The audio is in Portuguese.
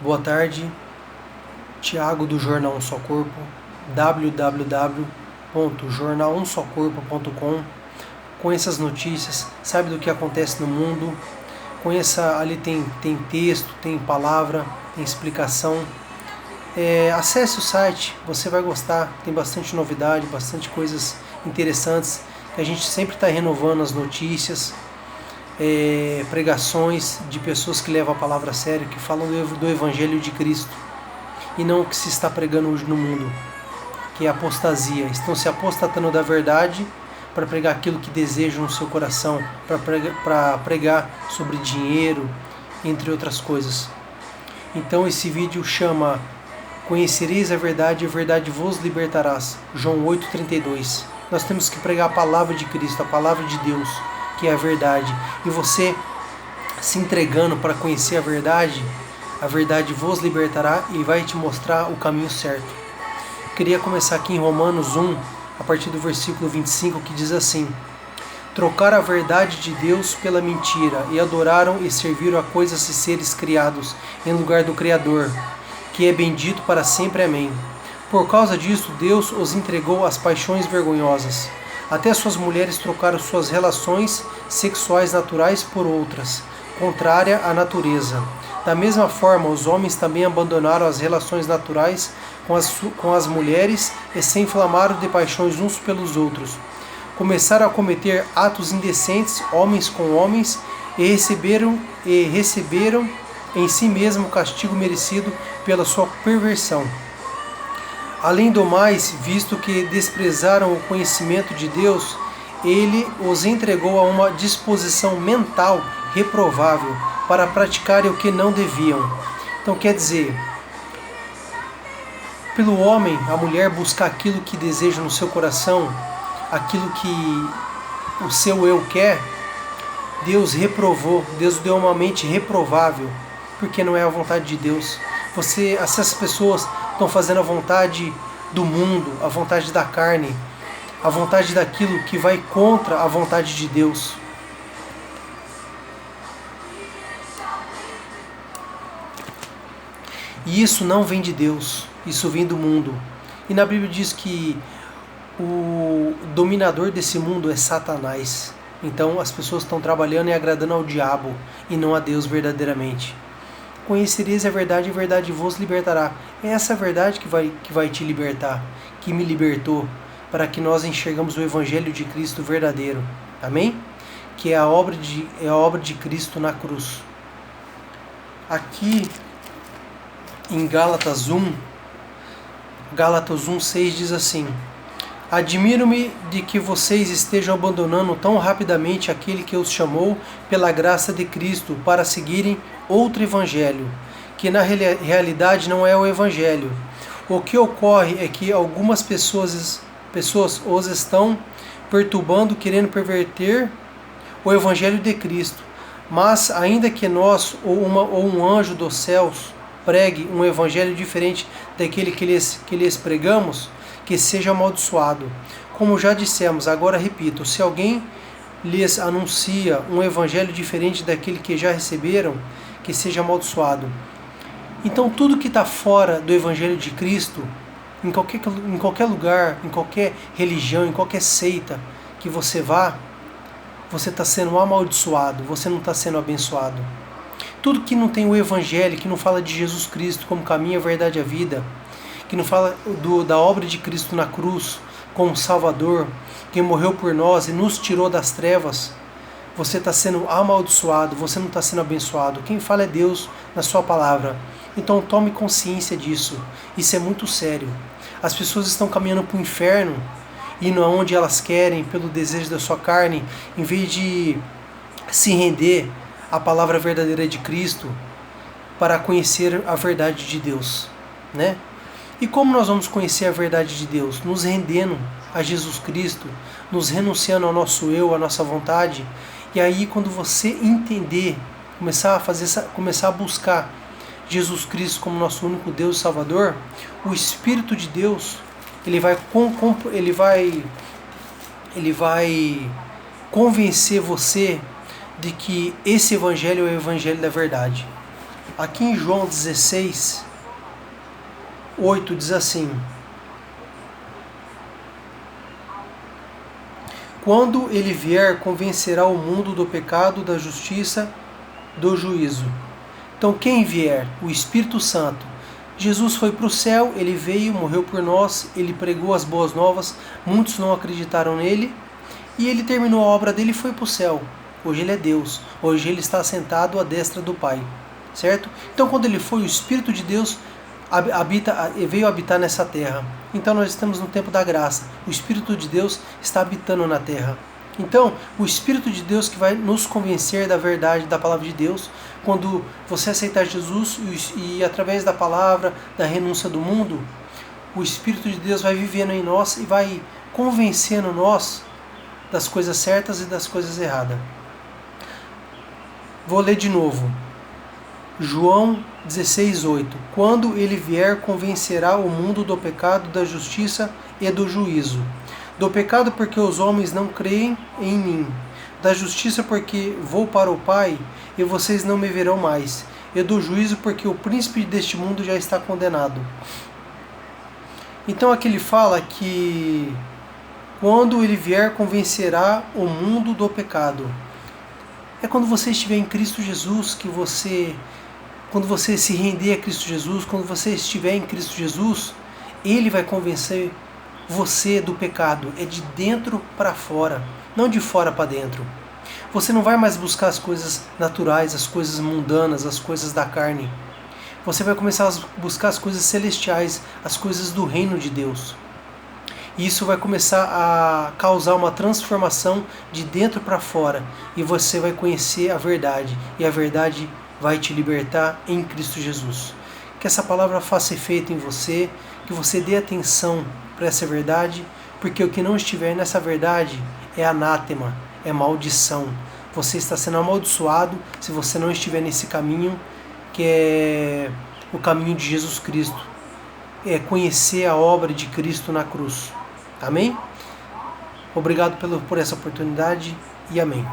Boa tarde, Tiago do Jornal Um Só Corpo, www.jornalumsocorpo.com. Conheça as notícias, sabe do que acontece no mundo, conheça, ali tem texto, tem palavra, tem explicação. Acesse o site, você vai gostar, tem bastante novidade, bastante coisas interessantes, que a gente sempre está renovando as notícias, pregações de pessoas que levam a palavra a sério, que falam do Evangelho de Cristo, e não o que se está pregando hoje no mundo, que é a apostasia. Estão se apostatando da verdade para pregar aquilo que desejam no seu coração, para pregar sobre dinheiro, entre outras coisas. Então esse vídeo chama Conhecereis a verdade e a verdade vos libertarás, João 8,32. Nós temos que pregar a palavra de Cristo, a palavra de Deus, que é a verdade. E você se entregando para conhecer a verdade vos libertará e vai te mostrar o caminho certo. Queria começar aqui em Romanos 1, a partir do versículo 25, que diz assim: trocaram a verdade de Deus pela mentira, e adoraram e serviram a coisas e seres criados, em lugar do Criador, que é bendito para sempre. Amém. Por causa disto, Deus os entregou às paixões vergonhosas. Até suas mulheres trocaram suas relações sexuais naturais por outras, contrária à natureza. Da mesma forma, os homens também abandonaram as relações naturais com as mulheres e se inflamaram de paixões uns pelos outros. Começaram a cometer atos indecentes, homens com homens, e receberam em si mesmo o castigo merecido pela sua perversão. Além do mais, visto que desprezaram o conhecimento de Deus, ele os entregou a uma disposição mental reprovável para praticarem o que não deviam. Então quer dizer, pelo homem, a mulher buscar aquilo que deseja no seu coração, aquilo que o seu eu quer, Deus reprovou, Deus deu uma mente reprovável, porque não é a vontade de Deus. Essas pessoas estão fazendo a vontade do mundo, a vontade da carne, a vontade daquilo que vai contra a vontade de Deus. E isso não vem de Deus, isso vem do mundo. E na Bíblia diz que o dominador desse mundo é Satanás. Então as pessoas estão trabalhando e agradando ao diabo e não a Deus verdadeiramente. Conhecereis a verdade e a verdade vos libertará. É essa verdade que vai te libertar, que me libertou, para que nós enxergamos o Evangelho de Cristo verdadeiro. Amém? Que é a obra de Cristo na cruz. Aqui em Gálatas 1:6 diz assim: admiro-me de que vocês estejam abandonando tão rapidamente aquele que os chamou pela graça de Cristo para seguirem outro evangelho, que na realidade não é o evangelho. O que ocorre é que algumas pessoas os estão perturbando, querendo perverter o evangelho de Cristo. Mas ainda que nós ou um anjo dos céus pregue um evangelho diferente daquele que lhes pregamos, que seja amaldiçoado. Como já dissemos, agora repito: se alguém lhes anuncia um evangelho diferente daquele que já receberam, que seja amaldiçoado. Então tudo que está fora do Evangelho de Cristo, em qualquer lugar, em qualquer religião, em qualquer seita que você vá, você está sendo amaldiçoado, você não está sendo abençoado. Tudo que não tem o Evangelho, que não fala de Jesus Cristo como caminho, a verdade e a vida, que não fala da obra de Cristo na cruz como Salvador, que morreu por nós e nos tirou das trevas, você está sendo amaldiçoado, você não está sendo abençoado. Quem fala é Deus na sua palavra. Então tome consciência disso. Isso é muito sério. As pessoas estão caminhando para o inferno, indo aonde elas querem, pelo desejo da sua carne, em vez de se render à palavra verdadeira de Cristo para conhecer a verdade de Deus, né? E como nós vamos conhecer a verdade de Deus? Nos rendendo a Jesus Cristo, nos renunciando ao nosso eu, à nossa vontade. E aí, quando você entender, começar a buscar Jesus Cristo como nosso único Deus e Salvador, o Espírito de Deus, ele vai convencer você de que esse evangelho é o evangelho da verdade. Aqui em João 16, 8 diz assim: quando ele vier, convencerá o mundo do pecado, da justiça, do juízo. Então quem vier? O Espírito Santo. Jesus foi para o céu, ele veio, morreu por nós, ele pregou as boas novas, muitos não acreditaram nele, e ele terminou a obra dele e foi para o céu. Hoje ele é Deus, hoje ele está sentado à destra do Pai, certo? Então quando ele foi, o Espírito de Deus veio habitar nessa terra. Então nós estamos no tempo da graça, o Espírito de Deus está habitando na terra. Então, o Espírito de Deus que vai nos convencer da verdade da palavra de Deus, quando você aceitar Jesus e através da palavra, da renúncia do mundo, o Espírito de Deus vai vivendo em nós e vai convencendo nós das coisas certas e das coisas erradas. Vou ler de novo. João 16:8. Quando ele vier, convencerá o mundo do pecado, da justiça e do juízo. Do pecado, porque os homens não creem em mim. Da justiça, porque vou para o Pai e vocês não me verão mais. E do juízo, porque o príncipe deste mundo já está condenado. Então aqui ele fala que quando ele vier, convencerá o mundo do pecado. É quando você estiver em Cristo Jesus, quando você se render a Cristo Jesus, quando você estiver em Cristo Jesus, Ele vai convencer você do pecado. É de dentro para fora, não de fora para dentro. Você não vai mais buscar as coisas naturais, as coisas mundanas, as coisas da carne. Você vai começar a buscar as coisas celestiais, as coisas do reino de Deus. E isso vai começar a causar uma transformação de dentro para fora. E você vai conhecer a verdade. E a verdade vai te libertar em Cristo Jesus. Que essa palavra faça efeito em você, que você dê atenção para essa verdade, porque o que não estiver nessa verdade é anátema, é maldição. Você está sendo amaldiçoado se você não estiver nesse caminho, que é o caminho de Jesus Cristo. É conhecer a obra de Cristo na cruz. Amém? Obrigado por essa oportunidade e amém.